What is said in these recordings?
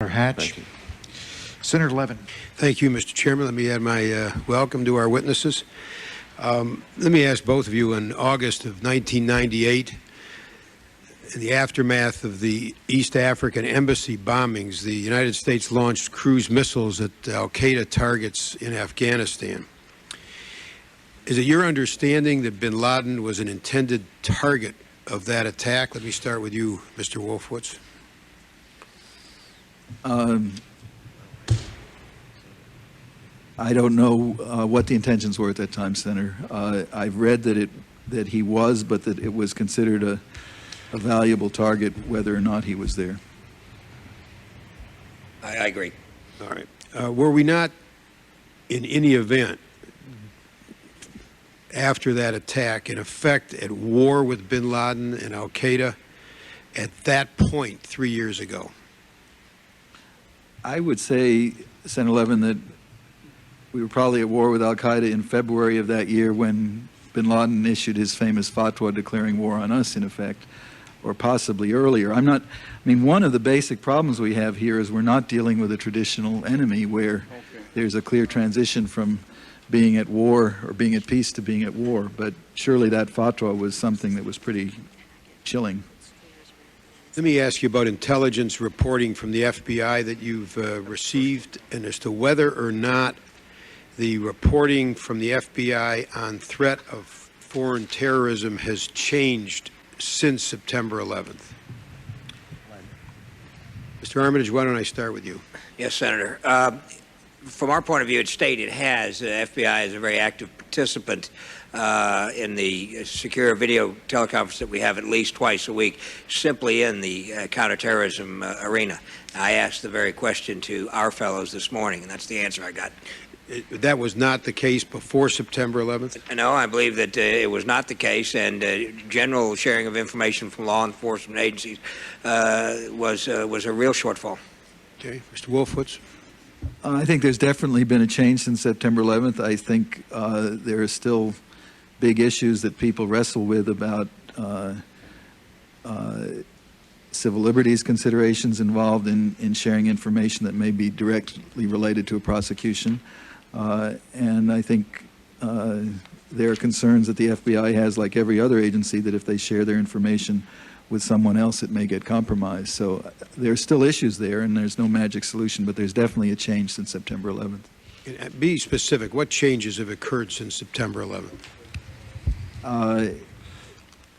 Hatch. Senator Levin. Thank you, Mr. Chairman. Let me add my welcome to our witnesses. Let me ask both of you, in August of 1998, in the aftermath of the East African embassy bombings, the United States launched cruise missiles at al-Qaeda targets in Afghanistan. Is it your understanding that bin Laden was an intended target of that attack? Let me start with you, Mr. Wolfowitz. I don't know what the intentions were at that time, Senator. I've read that he was, but that it was considered a valuable target, whether or not he was there. I agree. All right. Were we not, in any event, after that attack, in effect, at war with bin Laden and al-Qaeda at that point 3 years ago? I would say, Senator Levin, that we were probably at war with al-Qaeda in February of that year when bin Laden issued his famous fatwa declaring war on us, in effect, or possibly earlier. One of the basic problems we have here is we're not dealing with a traditional enemy where there's a clear transition from being at war or being at peace to being at war. But surely that fatwa was something that was pretty chilling. Let me ask you about intelligence reporting from the FBI that you've received, and as to whether or not the reporting from the FBI on threat of foreign terrorism has changed since September 11th. Mr. Armitage, why don't I start with you? Yes, Senator. From our point of view at State, it has. The FBI is a very active participant in the secure video teleconference that we have at least twice a week, simply in the counterterrorism arena. I asked the very question to our fellows this morning, and that's the answer I got. That was not the case before September 11th? No, I believe that it was not the case, and general sharing of information from law enforcement agencies was a real shortfall. Okay. Mr. Wolfowitz? I think there's definitely been a change since September 11th. I think there are still big issues that people wrestle with about civil liberties considerations involved in sharing information that may be directly related to a prosecution. And I think there are concerns that the FBI has, like every other agency, that if they share their information with someone else, it may get compromised. So there are still issues there, and there's no magic solution, but there's definitely a change since September 11th. And be specific. What changes have occurred since September 11th?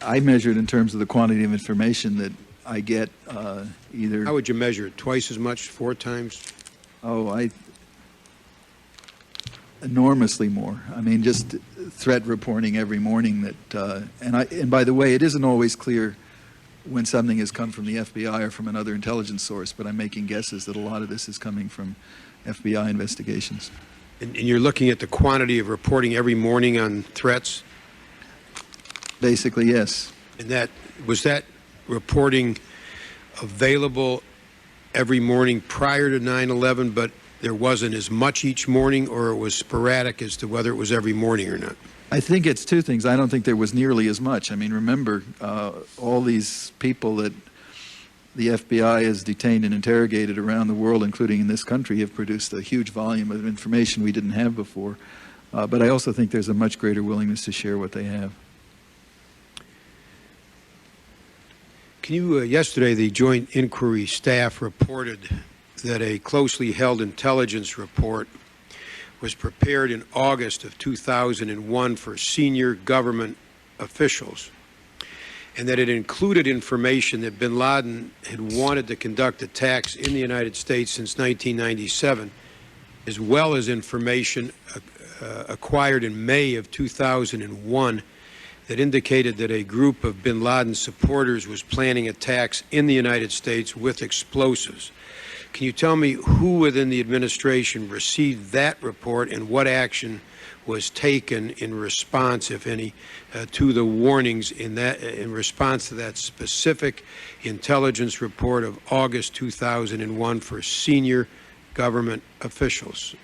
I measured in terms of the quantity of information that I get either... How would you measure it? Twice as much? 4 times? Oh, enormously more. I mean, just threat reporting every morning that... and by the way, it isn't always clear when something has come from the FBI or from another intelligence source, but I'm making guesses that a lot of this is coming from FBI investigations. And you're looking at the quantity of reporting every morning on threats? Basically, yes. And was that reporting available every morning prior to 9/11, but there wasn't as much each morning, or it was sporadic as to whether it was every morning or not? I think it's two things. I don't think there was nearly as much. I mean, remember, all these people that the FBI has detained and interrogated around the world, including in this country, have produced a huge volume of information we didn't have before. But I also think there's a much greater willingness to share what they have. Can you, yesterday the Joint Inquiry staff reported that a closely held intelligence report was prepared in August of 2001 for senior government officials, and that it included information that bin Laden had wanted to conduct attacks in the United States since 1997, as well as information acquired in May of 2001 that indicated that a group of bin Laden supporters was planning attacks in the United States with explosives. Can you tell me who within the administration received that report and what action was taken in response, if any, to the warnings in response to that specific intelligence report of August 2001 for senior government officials?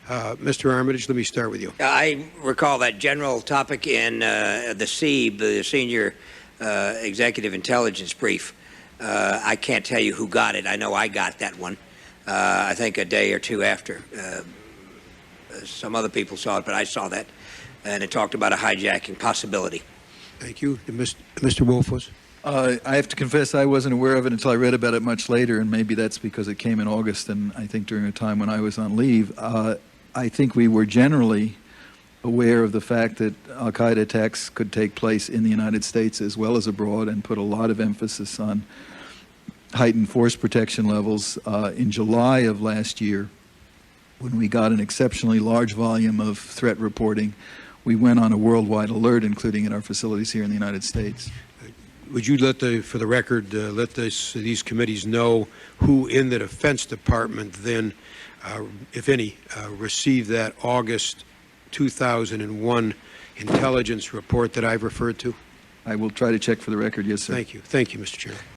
Mr. Armitage, let me start with you. I recall that general topic in the SEAB, the Senior Executive Intelligence Brief. I can't tell you who got it. I know I got that one, I think a day or two after. Some other people saw it, but I saw that, and it talked about a hijacking possibility. Thank you. And Mr. Wolfowitz? I have to confess I wasn't aware of it until I read about it much later, and maybe that's because it came in August, and I think during a time when I was on leave. I think we were generally aware of the fact that al-Qaeda attacks could take place in the United States as well as abroad, and put a lot of emphasis on heightened force protection levels. In July of last year, when we got an exceptionally large volume of threat reporting, we went on a worldwide alert, including at our facilities here in the United States. Would you for the record, let these committees know who in the Defense Department then, if any, received that August 2001 intelligence report that I've referred to? I will try to check for the record, yes, sir. Thank you. Thank you, Mr. Chairman.